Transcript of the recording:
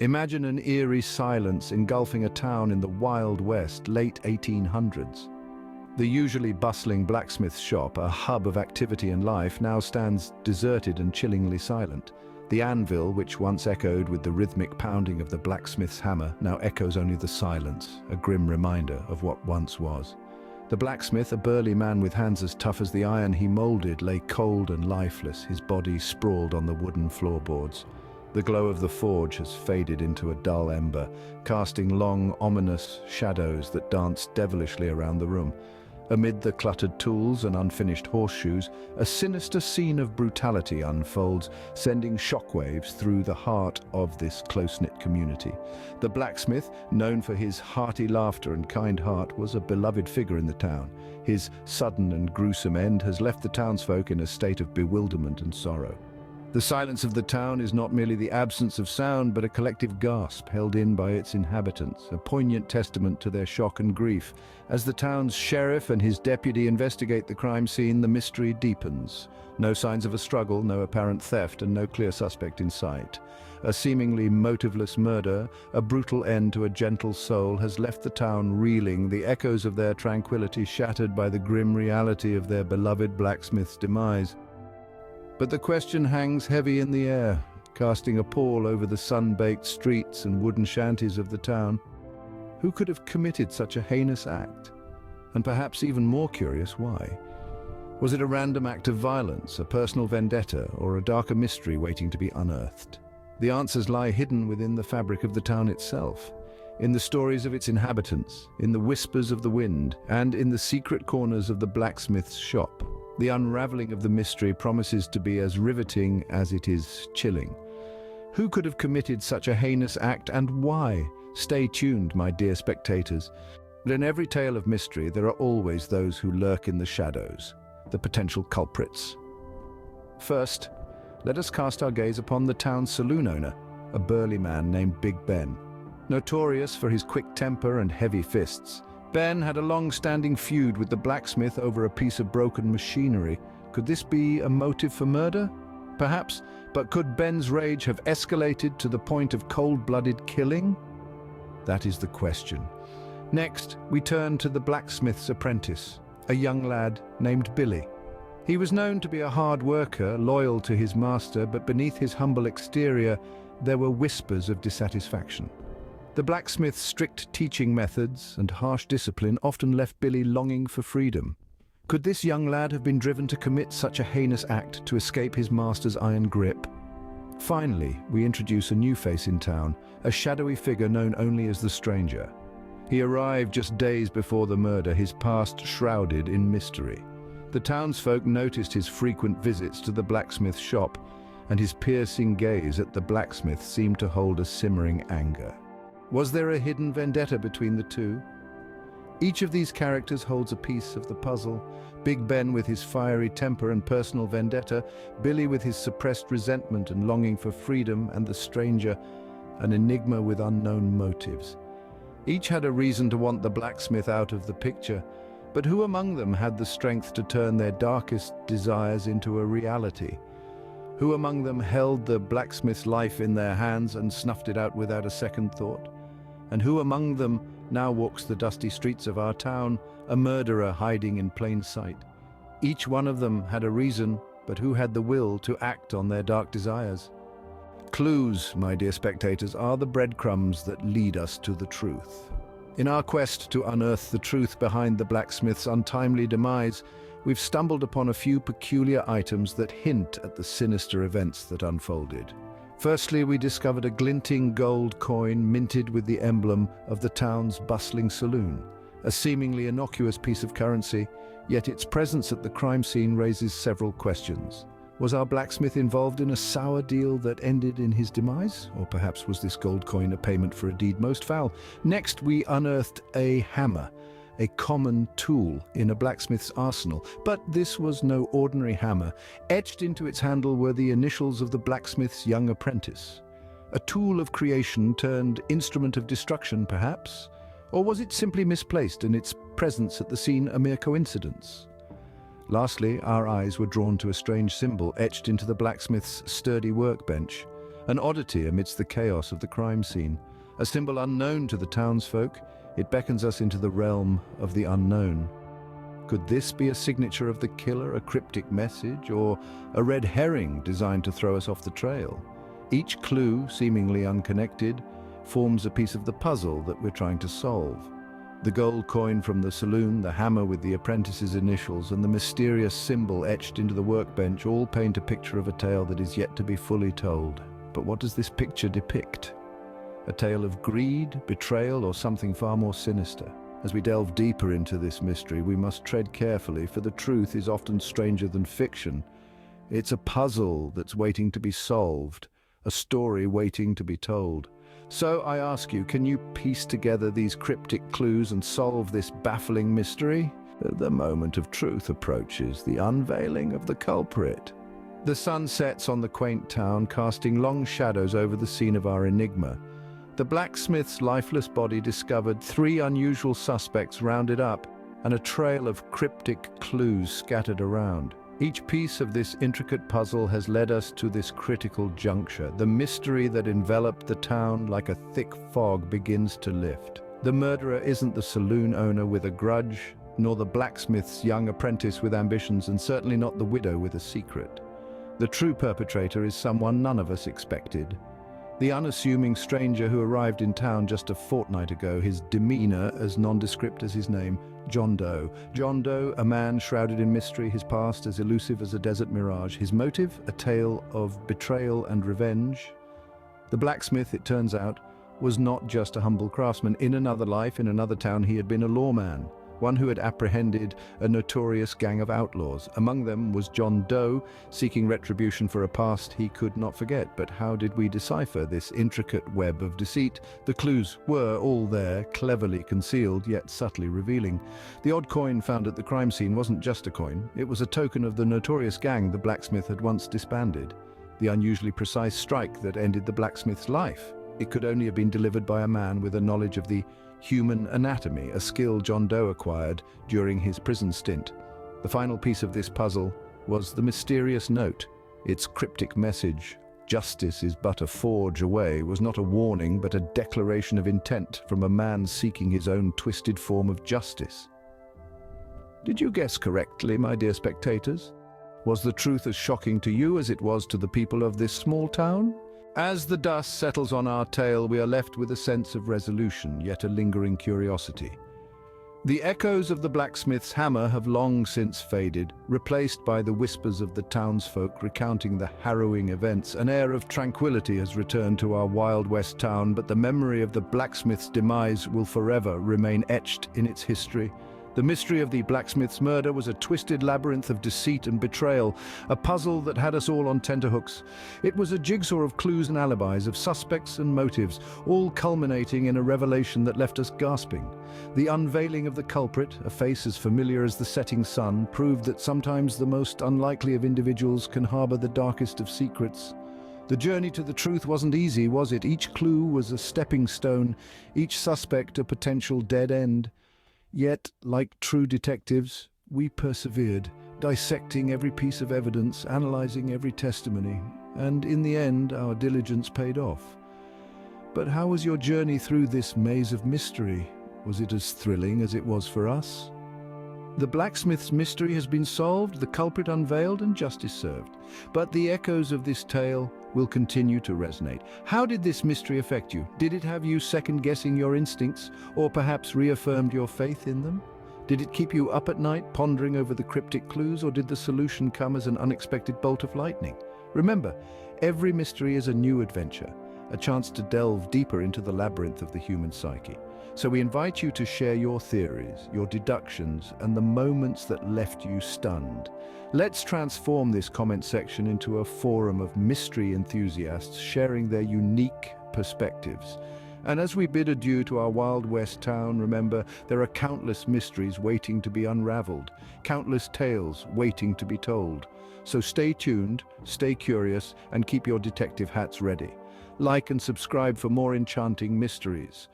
Imagine an eerie silence engulfing a town in the Wild West, late 1800s. The usually bustling blacksmith shop, a hub of activity and life, now stands deserted and chillingly silent. The anvil, which once echoed with the rhythmic pounding of the blacksmith's hammer, now echoes only the silence, a grim reminder of what once was. The blacksmith, a burly man with hands as tough as the iron he molded, lay cold and lifeless, his body sprawled on the wooden floorboards. The glow of the forge has faded into a dull ember, casting long, ominous shadows that dance devilishly around the room. Amid the cluttered tools and unfinished horseshoes, a sinister scene of brutality unfolds, sending shockwaves through the heart of this close-knit community. The blacksmith, known for his hearty laughter and kind heart, was a beloved figure in the town. His sudden and gruesome end has left the townsfolk in a state of bewilderment and sorrow. The silence of the town is not merely the absence of sound, but a collective gasp held in by its inhabitants, a poignant testament to their shock and grief. As the town's sheriff and his deputy investigate the crime scene, the mystery deepens. No signs of a struggle, no apparent theft, and no clear suspect in sight. A seemingly motiveless murder, a brutal end to a gentle soul, has left the town reeling, the echoes of their tranquility shattered by the grim reality of their beloved blacksmith's demise. But the question hangs heavy in the air, casting a pall over the sun-baked streets and wooden shanties of the town. Who could have committed such a heinous act? And perhaps even more curious, why? Was it a random act of violence, a personal vendetta, or a darker mystery waiting to be unearthed? The answers lie hidden within the fabric of the town itself, in the stories of its inhabitants, in the whispers of the wind, and in the secret corners of the blacksmith's shop. The unraveling of the mystery promises to be as riveting as it is chilling. Who could have committed such a heinous act, and why? Stay tuned, my dear spectators. But in every tale of mystery, there are always those who lurk in the shadows, the potential culprits. First, let us cast our gaze upon the town's saloon owner, a burly man named Big Ben. Notorious for his quick temper and heavy fists, Ben had a long-standing feud with the blacksmith over a piece of broken machinery. Could this be a motive for murder? Perhaps, but could Ben's rage have escalated to the point of cold-blooded killing? That is the question. Next, we turn to the blacksmith's apprentice, a young lad named Billy. He was known to be a hard worker, loyal to his master, but beneath his humble exterior, there were whispers of dissatisfaction. The blacksmith's strict teaching methods and harsh discipline often left Billy longing for freedom. Could this young lad have been driven to commit such a heinous act to escape his master's iron grip? Finally, we introduce a new face in town, a shadowy figure known only as the Stranger. He arrived just days before the murder, his past shrouded in mystery. The townsfolk noticed his frequent visits to the blacksmith's shop, and his piercing gaze at the blacksmith seemed to hold a simmering anger. Was there a hidden vendetta between the two? Each of these characters holds a piece of the puzzle. Big Ben with his fiery temper and personal vendetta, Billy with his suppressed resentment and longing for freedom, and the Stranger, an enigma with unknown motives. Each had a reason to want the blacksmith out of the picture, but who among them had the strength to turn their darkest desires into a reality? Who among them held the blacksmith's life in their hands and snuffed it out without a second thought? And who among them now walks the dusty streets of our town, a murderer hiding in plain sight? Each one of them had a reason, but who had the will to act on their dark desires? Clues, my dear spectators, are the breadcrumbs that lead us to the truth. In our quest to unearth the truth behind the blacksmith's untimely demise, we've stumbled upon a few peculiar items that hint at the sinister events that unfolded. Firstly, we discovered a glinting gold coin minted with the emblem of the town's bustling saloon, a seemingly innocuous piece of currency, yet its presence at the crime scene raises several questions. Was our blacksmith involved in a sour deal that ended in his demise? Or perhaps was this gold coin a payment for a deed most foul? Next, we unearthed a hammer, a common tool in a blacksmith's arsenal. But this was no ordinary hammer. Etched into its handle were the initials of the blacksmith's young apprentice. A tool of creation turned instrument of destruction, perhaps? Or was it simply misplaced and its presence at the scene a mere coincidence? Lastly, our eyes were drawn to a strange symbol etched into the blacksmith's sturdy workbench, an oddity amidst the chaos of the crime scene. A symbol unknown to the townsfolk, it beckons us into the realm of the unknown. Could this be a signature of the killer, a cryptic message, or a red herring designed to throw us off the trail? Each clue, seemingly unconnected, forms a piece of the puzzle that we're trying to solve. The gold coin from the saloon, the hammer with the apprentice's initials, and the mysterious symbol etched into the workbench all paint a picture of a tale that is yet to be fully told. But what does this picture depict? A tale of greed, betrayal, or something far more sinister? As we delve deeper into this mystery, we must tread carefully, for the truth is often stranger than fiction. It's a puzzle that's waiting to be solved, a story waiting to be told. So I ask you, can you piece together these cryptic clues and solve this baffling mystery? The moment of truth approaches, the unveiling of the culprit. The sun sets on the quaint town, casting long shadows over the scene of our enigma. The blacksmith's lifeless body discovered, 3 unusual suspects rounded up, and a trail of cryptic clues scattered around. Each piece of this intricate puzzle has led us to this critical juncture. The mystery that enveloped the town like a thick fog begins to lift. The murderer isn't the saloon owner with a grudge, nor the blacksmith's young apprentice with ambitions, and certainly not the widow with a secret. The true perpetrator is someone none of us expected. The unassuming stranger who arrived in town just a fortnight ago, his demeanor as nondescript as his name, John Doe. John Doe, a man shrouded in mystery, his past as elusive as a desert mirage, his motive, a tale of betrayal and revenge. The blacksmith, it turns out, was not just a humble craftsman. In another life, in another town, he had been a lawman, one who had apprehended a notorious gang of outlaws. Among them was John Doe, seeking retribution for a past he could not forget. But how did we decipher this intricate web of deceit? The clues were all there, cleverly concealed, yet subtly revealing. The odd coin found at the crime scene wasn't just a coin. It was a token of the notorious gang the blacksmith had once disbanded. The unusually precise strike that ended the blacksmith's life. It could only have been delivered by a man with a knowledge of the human anatomy, a skill John Doe acquired during his prison stint. The final piece of this puzzle was the mysterious note. Its cryptic message, "Justice is but a forge away," was not a warning but a declaration of intent from a man seeking his own twisted form of justice. Did you guess correctly, my dear spectators? Was the truth as shocking to you as it was to the people of this small town? As the dust settles on our tale, we are left with a sense of resolution, yet a lingering curiosity. The echoes of the blacksmith's hammer have long since faded, replaced by the whispers of the townsfolk recounting the harrowing events. An air of tranquility has returned to our Wild West town, but the memory of the blacksmith's demise will forever remain etched in its history. The mystery of the blacksmith's murder was a twisted labyrinth of deceit and betrayal, a puzzle that had us all on tenterhooks. It was a jigsaw of clues and alibis, of suspects and motives, all culminating in a revelation that left us gasping. The unveiling of the culprit, a face as familiar as the setting sun, proved that sometimes the most unlikely of individuals can harbor the darkest of secrets. The journey to the truth wasn't easy, was it? Each clue was a stepping stone, each suspect a potential dead end. Yet, like true detectives, we persevered, dissecting every piece of evidence, analyzing every testimony, and in the end, our diligence paid off. But how was your journey through this maze of mystery? Was it as thrilling as it was for us? The blacksmith's mystery has been solved, the culprit unveiled, and justice served. But the echoes of this tale will continue to resonate. How did this mystery affect you? Did it have you second-guessing your instincts, or perhaps reaffirmed your faith in them? Did it keep you up at night, pondering over the cryptic clues, or did the solution come as an unexpected bolt of lightning? Remember, every mystery is a new adventure, a chance to delve deeper into the labyrinth of the human psyche. So we invite you to share your theories, your deductions, and the moments that left you stunned. Let's transform this comment section into a forum of mystery enthusiasts sharing their unique perspectives. And as we bid adieu to our Wild West town, remember, there are countless mysteries waiting to be unraveled, countless tales waiting to be told. So stay tuned, stay curious, and keep your detective hats ready. Like and subscribe for more enchanting mysteries.